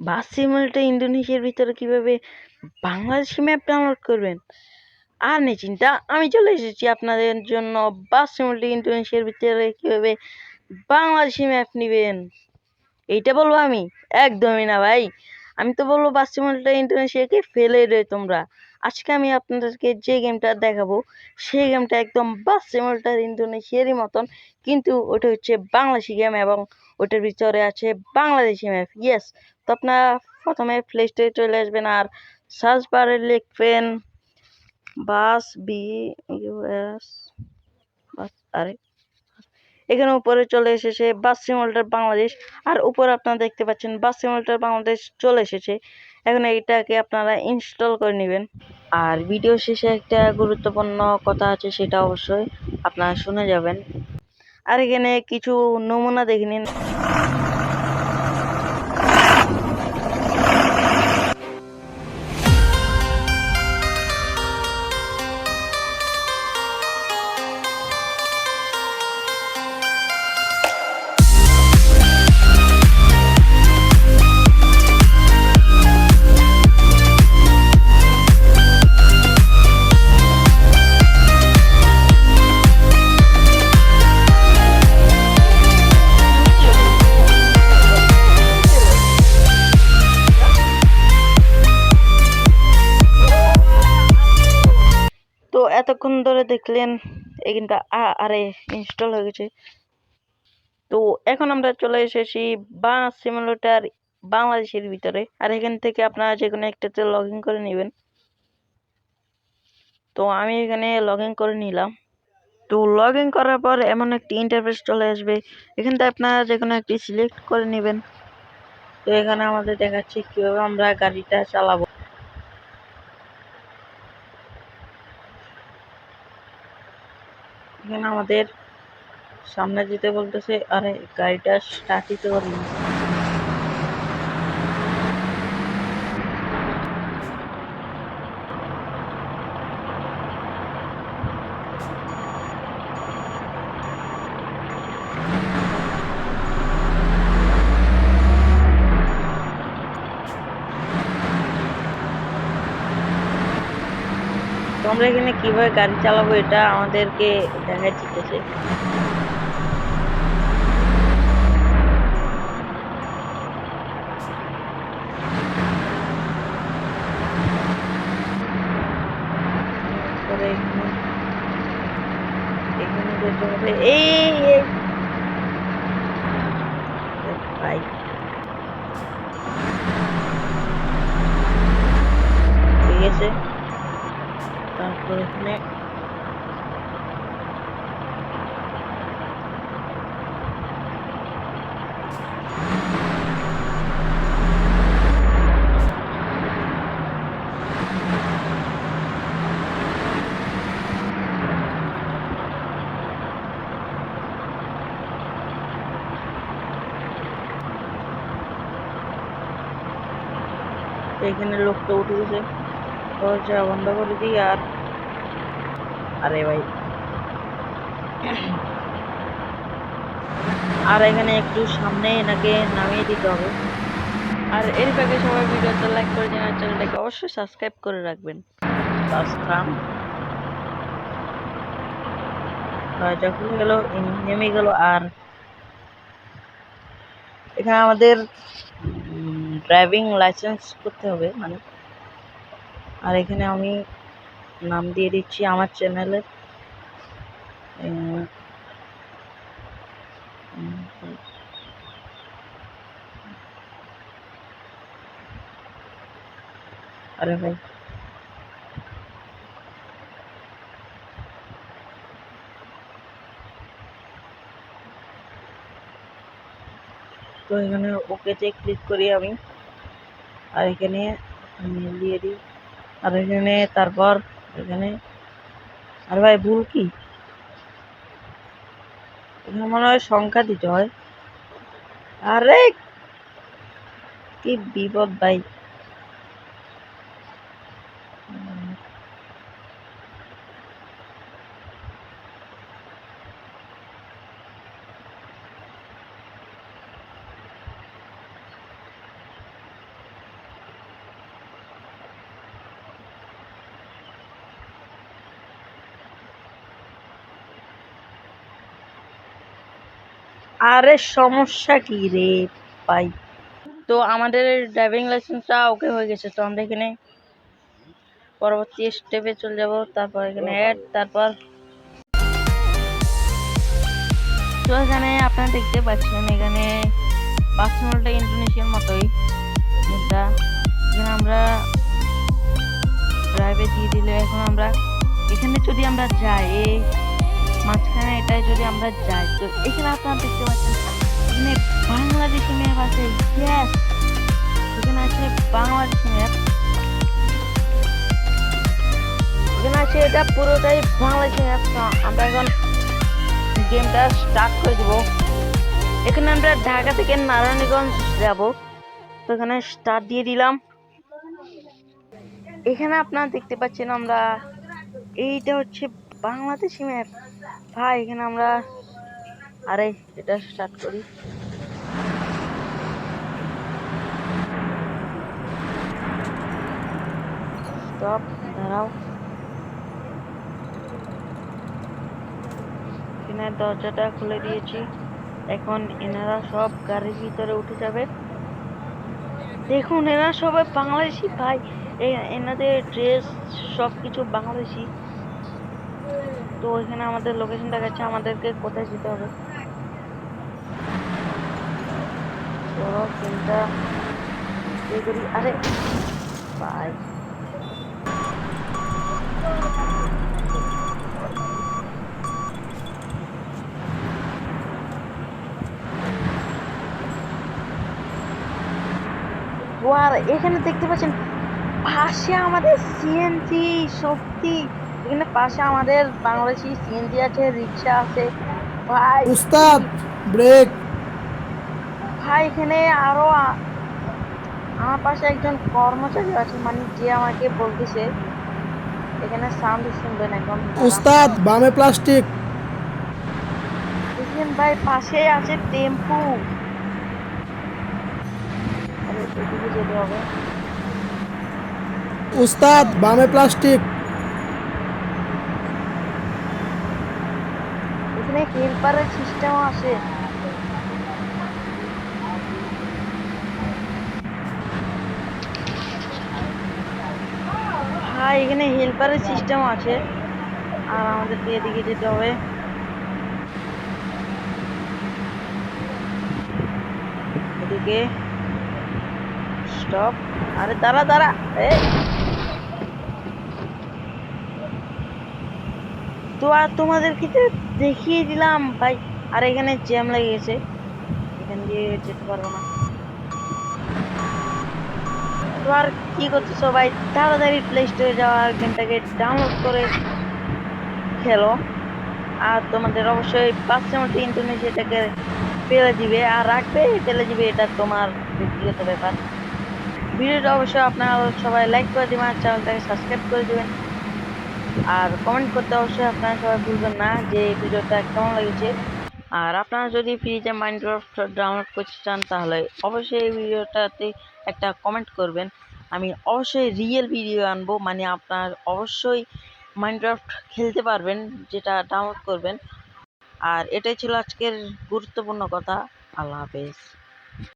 বাস simulator ইন্দোনেশিয়ার ভিতরে কিভাবে বাংলাদেশি ম্যাপ ডাউনলোড করবেন? আর নেই চিন্তা, আমি চলে এসেছি আপনাদের জন্য বাস সিমুলেটর ইন্দোনেশিয়ার ভিতরে কিভাবে বাংলাদেশি ম্যাপ নেবেন। এইটা বলবো আমি? একদমই না ভাই, আমি তো বলবো বাস সিমুলেটর ইন্দোনেশিয়াকে ফেলে রে তোমরা। আজকে আমি আপনাদেরকে যে গেমটা দেখাবো সেই গেমটা একদম বাস সিমুলেটর ইন্দোনেশিয়ারই মতন, কিন্তু ওটা হচ্ছে বাংলাদেশি গেম এবং ওটার ভিতরে আছে বাংলাদেশি ম্যাপ। ইয়েস, তো আপনারা প্রথমে প্লে স্টোরে চলে আসবেন আর সার্চ বারে লিখবেন বাস BUS বাস। আরে এখানে উপরে চলে এসেছে বাস সিমুলেটর বাংলাদেশ, আর উপরে আপনারা দেখতে পাচ্ছেন বাস সিমুলেটর বাংলাদেশ চলে এসেছে। এখন এইটাকে আপনারা ইনস্টল করে নেবেন। আর ভিডিও শেষে একটা গুরুত্বপূর্ণ কথা আছে, সেটা অবশ্যই আপনারা শুনে যাবেন। আর এখানে কিছু নমুনা দেখে নিন। তো এতক্ষণ ধরে দেখলেন এখানটা আরে ইনস্টল হয়ে গেছে। তো এখন আমরা চলে এসেছি বাস সিমুলেটর বাংলাদেশের ভিতরে, আর এখান থেকে আপনারা যে কোনো একটাতে লগ ইন করে নেবেন। তো আমি এখানে লগ ইন করে নিলাম। তো লগ ইন করার পর এমন একটি ইন্টারফেস চলে আসবে, এখান থেকে আপনারা যে কোনো একটি সিলেক্ট করে নেবেন। তো এখানে আমাদের দেখাচ্ছে কিভাবে আমরা গাড়িটা চালাবো। এখানে আমাদের সামনে যেতে বলতেছে, আরে গাড়িটা স্টার্ট দিতে পারি। তো আমরা এখানে কিভাবে গাড়ি চালাবো এটা আমাদেরকে দেখাই দিতেছে। পরে এখানে যেতে হবে, এই ভাই ঠিক আছে। তারপর এখানে এখানে লোকটা উঠে গেছে, দরজা বন্ধ করে দিই। আর আরে ভাই আর এখানে একটু সামনে এনাকে নামিয়ে দিতে হবে। আর এর ফাঁকে সবাই ভিডিওটা লাইক করে দিন আর চ্যানেলটাকে অবশ্যই সাবস্ক্রাইব করে রাখবেন। দরজা খুলে গেল, নেমে গেল। আর এখানে আমাদের ড্রাইভিং লাইসেন্স করতে হবে মানে। আর এখানে আমি নাম দিয়ে দিচ্ছি আমার চ্যানেলের। আরে ভাই তো এখানে ওকেতে ক্লিক করি আমি, আর এখানে দিয়ে দিই। আর এখানে তারপর এখানে আরে ভাই ভুল কি, এখানে মনে হয় সংখ্যা দিতে হয়। আরে কি বিপদ ভাই। আরে সমস্যা কি রে ভাই? তো আমাদের ড্রাইভিং লাইসেন্সটা ওকে হয়ে গেছে, তো আমরা এখানে পরবর্তী স্টেপে চলে যাব। তারপর এখানে অ্যাড, তারপর তো এখানে আপনারা দেখতে পাচ্ছেন এখানে পার্সোনালটা ইন্দোনেশিয়ার মতোই, এটা এখানে আমরা ড্রাইভে দিয়ে দিলে এখন আমরা এখানে যদি আমরা যাই এই মাঝখানে এটাই যদি আমরা যাই, তো এখানে আপনারা দেখতে পাচ্ছেন এখানে বাংলাদেশি ম্যাপ আছে। ইয়েস, এখানে আছে বাংলাদেশি ম্যাপ, এখানে আছে এটা পুরোটাই বাংলাদেশি ম্যাপ। আমরা এখন গেমটা স্টার্ট করে দেবো। এখানে আমরা ঢাকা থেকে নারায়ণগঞ্জ যাব, তো এখানে স্টার্ট দিয়ে দিলাম। এখানে আপনারা দেখতে পাচ্ছেন আমরা এইটা হচ্ছে বাংলাদেশি ম্যাপ ভাই। এখানে আমরা আরে এটা স্টার্ট করি। স্টপ, দাঁড়াও। এখানে দরজাটা খুলে দিয়েছি, এখন এনারা সব গাড়ির ভিতরে উঠে যাবে। দেখুন এনারা সবাই বাংলাদেশি ভাই, এনাদের ড্রেস সবকিছু বাংলাদেশি। তো এখানে আমাদের লোকেশন দেখাচ্ছে আমাদেরকে কোথায় যেতে হবে। চলো চিন্তা করি। আরে ভাই আর এখানে দেখতে পাচ্ছেন পাশে আমাদের সিএনজি শক্তি, এখানে পাশে আমাদের বাংলাদেশি সিএনজি আছে, রিক্সা আছে ভাই। উস্তাদ ব্রেক। ভাই এখানে আরো আমার পাশে একজন কর্মচারী আছে, মানে যে আমাকে বলতেছে এখানে সাউন্ড শুনবেন এখন, দাঁড়ান। উস্তাদ বামে প্লাস্টিক। দেখেন ভাই পাশে আছে টেম্পু। আরে এদিকে যেতে হবে। উস্তাদ বামে প্লাস্টিক। এখানে হেল্পারের সিস্টেম আছে। ভাই এখানে হেল্পারের সিস্টেম আছে, আর আমাদেরকে এদিকে যেতে হবে। এদিকে স্টপ। আরে দাঁড়া দাঁড়া, তো আর তোমাদেরকে তো দেখিয়ে দিলাম ভাই। আর এখানে জ্যাম লেগে গেছে, এখান দিয়ে যেতে পারবো না। তো আর কি করতেছো ভাই, তাড়াতাড়ি প্লে স্টোরে যাওয়া আর গেমটাকে ডাউনলোড করে খেলো। আর তোমাদের অবশ্যই 5 মধ্যে ইন্দোনেশিয়াটাকে ফেলে দিবে আর রাখবে ফেলে দিবে, এটা তোমার ব্যক্তিগত ব্যাপার। ভিডিওটা অবশ্যই আপনারা সবাই লাইক করে দিবেন আর চ্যানেলটাকে সাবস্ক্রাইব করে দিবেন, আর কমেন্ট করতে অবশ্যই আপনারা সবাই ভুলবেন না যে ভিডিওটা কেমন লেগেছে। আর আপনারা যদি ফ্রিতে মাইনক্রাফট ডাউনলোড করতে চান তাহলে অবশ্যই এই ভিডিওটাতে একটা কমেন্ট করবেন। আমি অবশ্যই রিয়েল ভিডিও আনবো, মানে আপনার অবশ্যই মাইনক্রাফট খেলতে পারবেন যেটা ডাউনলোড করবেন। আর এটাই ছিল আজকের গুরুত্বপূর্ণ কথা। আল্লাহ হাফেজ।